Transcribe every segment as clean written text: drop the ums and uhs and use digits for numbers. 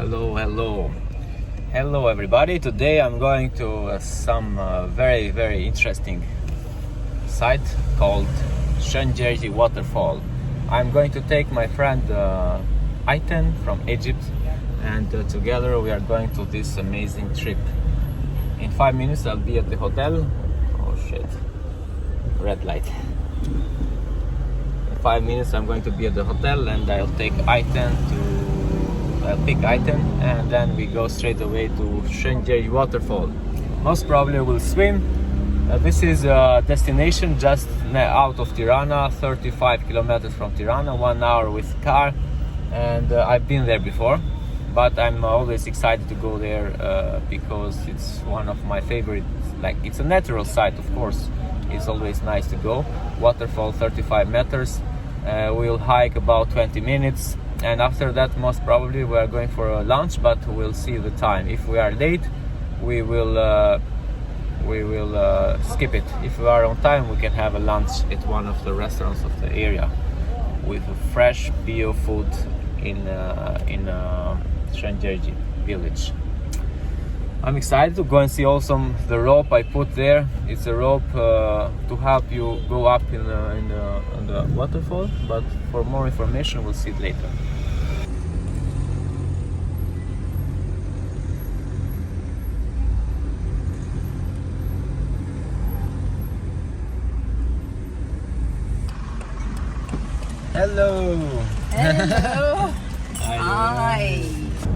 Hello everybody. Today I'm going to some very interesting site called Shengjergj Waterfall. I'm going to take my friend Ayten from Egypt, and together we are going to this amazing trip. In 5 minutes I'll be at the hotel. Oh shit, red light. In 5 minutes I'm going to be at the hotel, and I'll pick Ayten, and then we go straight away to Shengjergj Waterfall. Most probably we'll swim. This is a destination just out of Tirana, 35 kilometers from Tirana, 1 hour with car, and I've been there before, but I'm always excited to go there because it's one of my favorites. Like, it's a natural site, of course. It's always nice to go. Waterfall, 35 meters. We'll hike about 20 minutes, and after that most probably we are going for a lunch, but we'll see the time. If we are late, we will skip it. If we are on time, we can have a lunch at one of the restaurants of the area with fresh bio food in Shengjergj village. I'm excited to go and see also the rope I put there. It's a rope to help you go up in the waterfall, but for more information we'll see it later. Hello. Hello. Hi.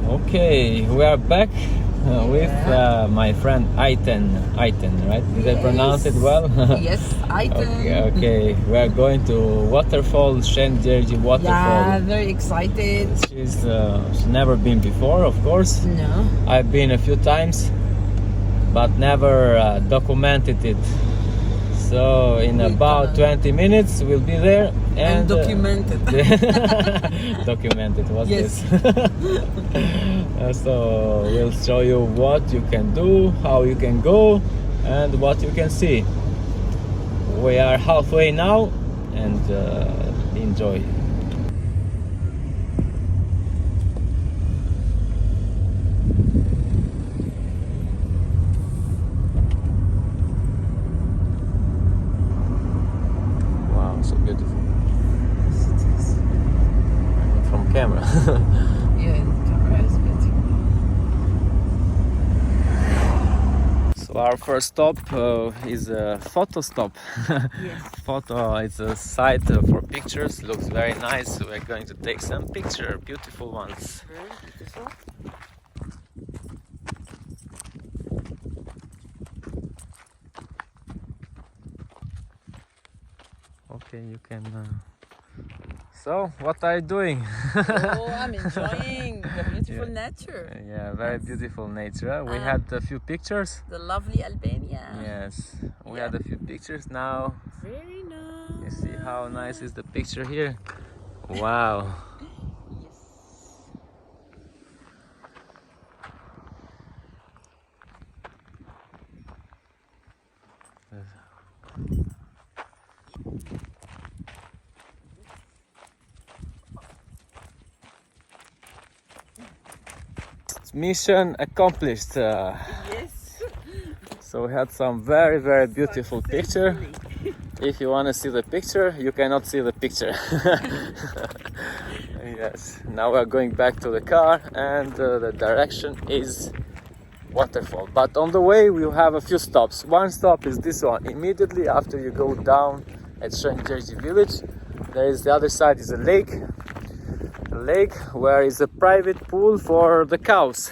Okay, we are back with my friend Ayten, right? Did I pronounce it well? Yes, Ayten. Okay. We are going to Waterfall, Shengjergj Waterfall. Yeah, very excited. She's never been before, of course. No. I've been a few times, but never documented it. So in about 20 minutes we'll be there and documented. Documented, what's yes. this? So we'll show you what you can do, how you can go, and what you can see. We are halfway now, and enjoy. So beautiful. From camera. Yeah, the camera is beautiful. So our first stop is a photo stop. Yes. Photo, it's a site for pictures. Looks very nice. We're going to take some picture, beautiful ones. Very beautiful. Okay, you can. So, what are you doing? Oh, I'm enjoying the beautiful nature. Yeah, very beautiful nature. We had a few pictures. The lovely Albania. Yes, we had a few pictures now. Very nice. You see how nice is the picture here? Wow. Mission accomplished. Yes. So we had some very beautiful picture. If you want to see the picture, you cannot see the picture. Yes. Now we are going back to the car, and the direction is waterfall. But on the way we will have a few stops. One stop is this one. Immediately after you go down at Shengjergj village, there is the other side is a lake. A lake where is a private pool for the cows.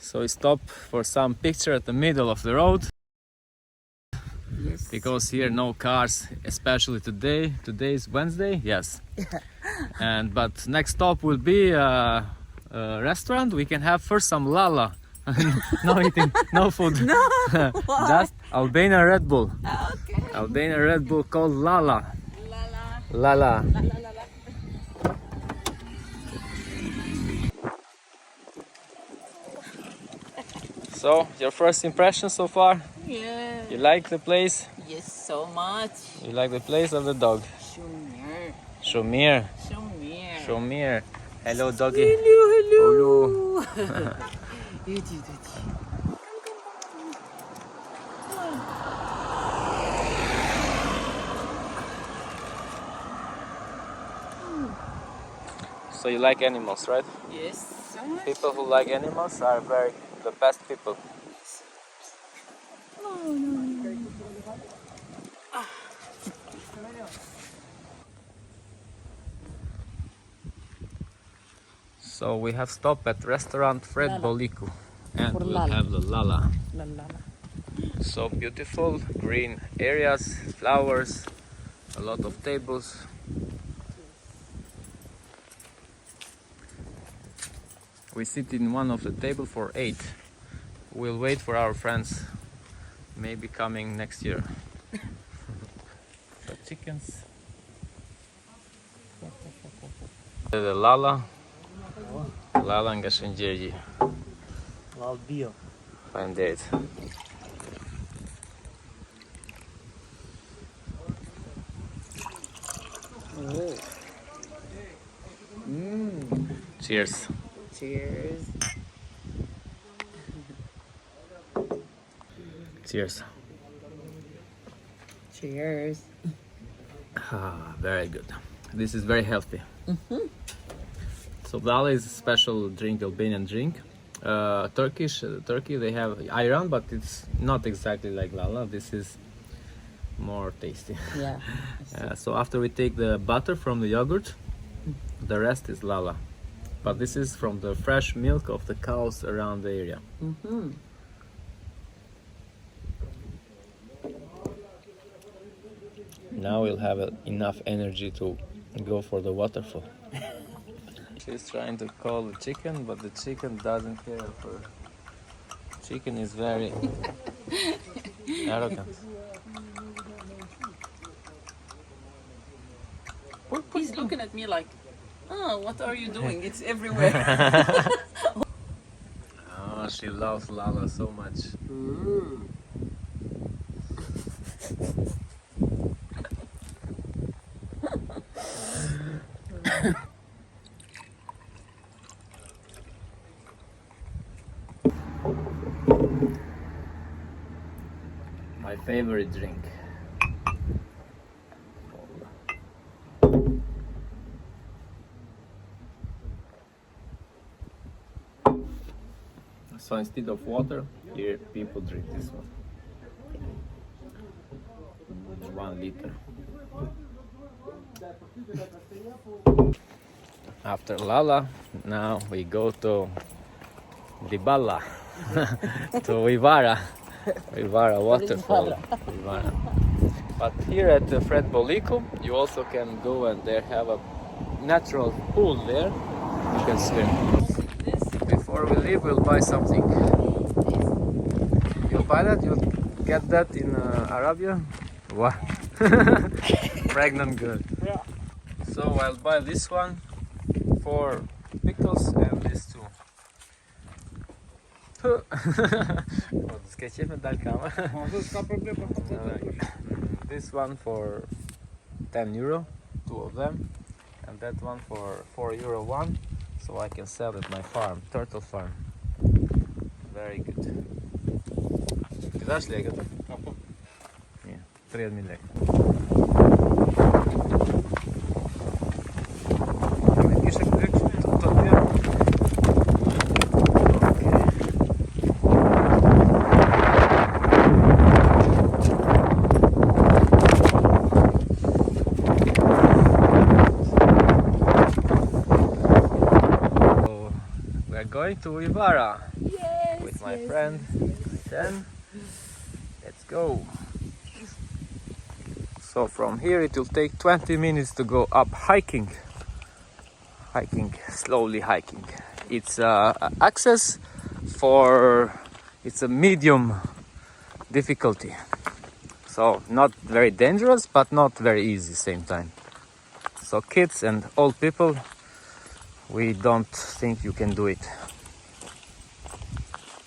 So we stop for some picture at the middle of the road. Yes. Because here no cars, especially today. Today is Wednesday, yes. But next stop will be a restaurant. We can have first some Dhalla. No eating, no food. No. Just Albanian Red Bull. Okay. Albanian Red Bull called Dhalla. Dhalla. Dhalla. So, your first impression so far? Yeah. You like the place? Yes, so much. You like the place or the dog? Shumir. Shumir. Shumir. Shumir. Hello, doggy. Hello, hello. Иди. So you like animals, right? Yes, so much. People who like animals are the best people. So we have stopped at restaurant Fred Dhalla. Boliku and For we'll Dhalla. have the Lala. La, la, la. So beautiful green areas, flowers, a lot of tables. We sit in one of the table for 8. We'll wait for our friends, maybe coming next year. The chickens. The Lala. Lala nga Shengjergj. Albio. Faleminderit. Cheers. Cheers. Cheers. Cheers. Ah, very good. This is very healthy. So Dhalla is a special drink, Albanian drink. Turkey they have ayran, but it's not exactly like Lala. This is more tasty. Yeah. So after we take the butter from the yogurt, the rest is Lala. But this is from the fresh milk of the cows around the area. Now we'll have enough energy to go for the waterfall. She's trying to call the chicken, but the chicken doesn't care for. Chicken is very arrogant. He's looking at me like, oh, what are you doing? It's everywhere. Oh, she loves Lala so much. My favorite drink. So instead of water, here people drink this one. 1 liter. After Lala, now we go to Dibala, to Vivara Waterfall. Vivara. But here at the Fred Boliku, you also can go and they have a natural pool there. You can swim. Before we leave, we'll buy something. You'll buy that? You'll get that in Arabia? What? Pregnant girl. Yeah. So I'll buy this one for pickles and this too. This one for 10 euro, 2 of them, and that one for 4 euro one, so I can sell at my farm, turtle farm. Very good. Кидаш ли егата? Ні, 3 милек. Going to Ivara with my friend. Then let's go. So from here it will take 20 minutes to go up hiking. Slowly hiking. It's access for, it's a medium difficulty. So not very dangerous, but not very easy same time. So kids and old people, we don't think you can do it.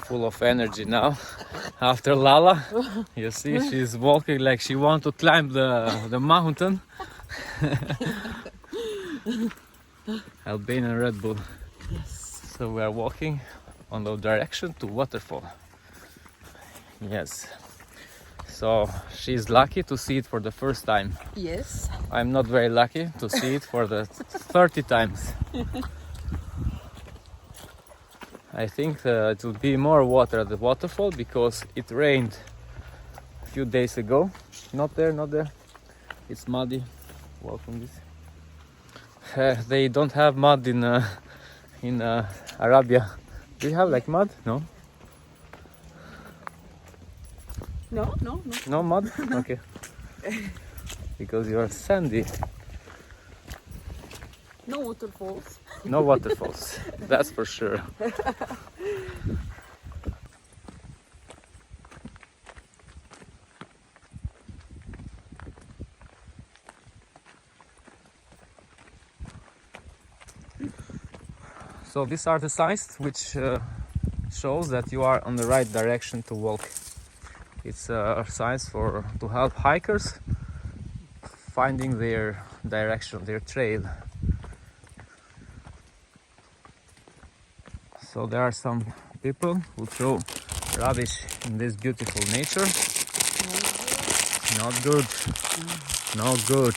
full of energy now. After Lala, you see she's walking like she wants to climb the mountain. Albanian Red Bull. Yes. So we are walking on the direction to waterfall. Yes. So she's lucky to see it for the first time. Yes. I'm not very lucky to see it for the 30 times. I think it will be more water at the waterfall because it rained a few days ago. Not there, not there. It's muddy. Welcome this. They don't have mud in Arabia. Do you have like mud? No. No, no, no. No mud? Okay. Because you are sandy. No waterfalls. No waterfalls. That's for sure. So these are the signs which shows that you are on the right direction to walk. It's signs to help hikers finding their direction, their trail. So there are some people who throw rubbish in this beautiful nature. Not good. Not good.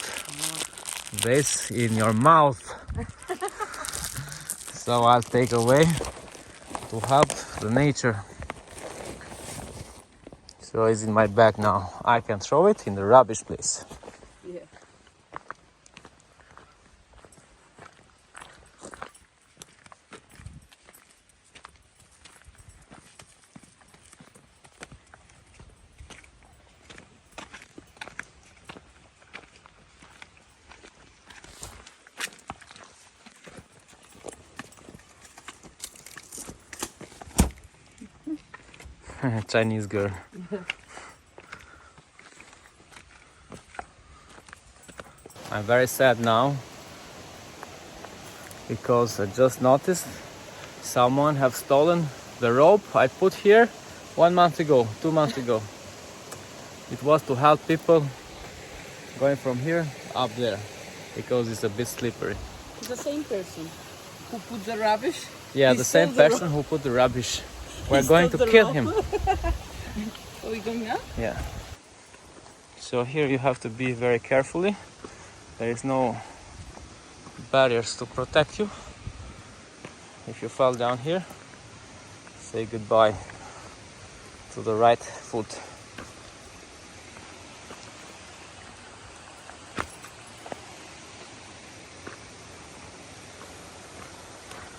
This in your mouth. So I'll take away to help the nature. So it's in my bag now. I can throw it in the rubbish place. Yeah. Chinese girl. I'm very sad now because I just noticed someone have stolen the rope I put here 1 month ago, 2 months ago. It was to help people going from here up there because it's a bit slippery. It's the same person who put the rubbish. Yeah, He the same stole the person who put the rubbish. We're He going stole to the kill rope. him. Are we going up? Yeah. So here you have to be very carefully. There is no barriers to protect you. If you fall down here, say goodbye to the right foot.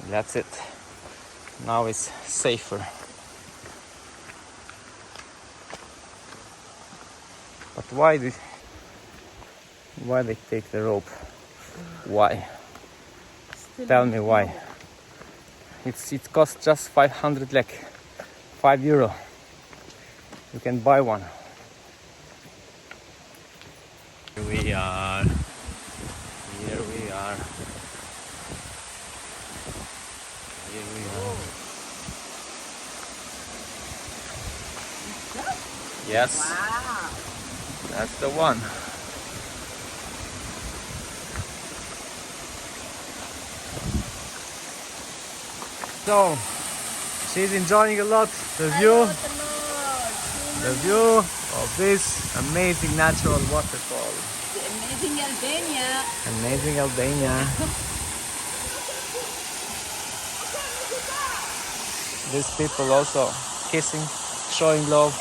That's it. Now it's safer. But why they take the rope? Why? Tell me why. It costs just 500 lek, €5. You can buy one. Here we are. Here we are. Here we are. Yes. Wow. That's the one. So she's enjoying a lot the view of this amazing natural waterfall. The amazing Albania. Amazing Albania. These people also kissing, showing love.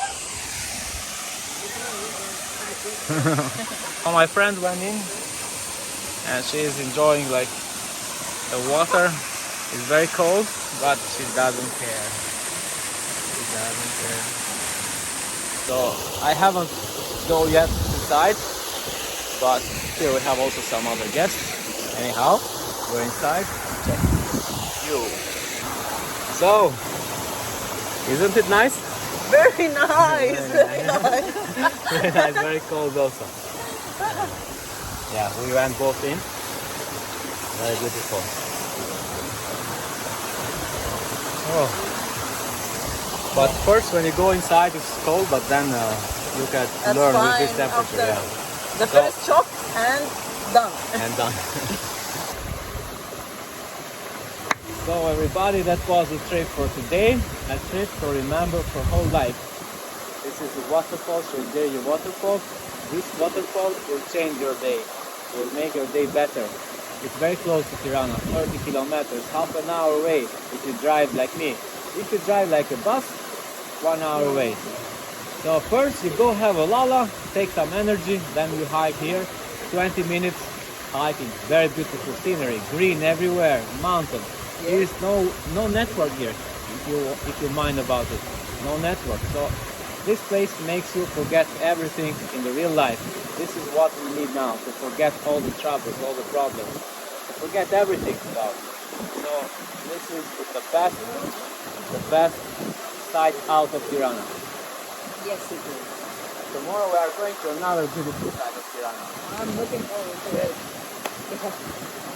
So my friend went in and she is enjoying like the water. It's very cold, but she doesn't care. She doesn't care. So I haven't go yet inside, but here we have also some other guests. Anyhow, we're inside. Check view. So, isn't it nice? Very nice. Very nice. Very nice, very cold also. Yeah, we went both in. Very beautiful. Oh. But first, when you go inside, it's cold, but then you can That's learn with fine this temperature. after Yeah. the first shock and done. And done. So everybody, that was the trip for today. A trip to remember for whole life. This is the waterfall, Shengjergj Waterfall. This waterfall will change your day, will make your day better. It's very close to Tirana, 30 kilometers, half an hour away if you drive like me. If you drive like a bus, 1 hour away. So first you go have a lala, take some energy, then you hike here, 20 minutes hiking. Very beautiful scenery, green everywhere, mountain. There is no network here, if you mind about it. No network. So this place makes you forget everything in the real life. This is what we need now, to forget all the troubles, all the problems. To forget everything about it. So this is the best site out of Tirana. Yes, it is. Tomorrow we are going to another beautiful side of Tirana. I'm looking forward to it.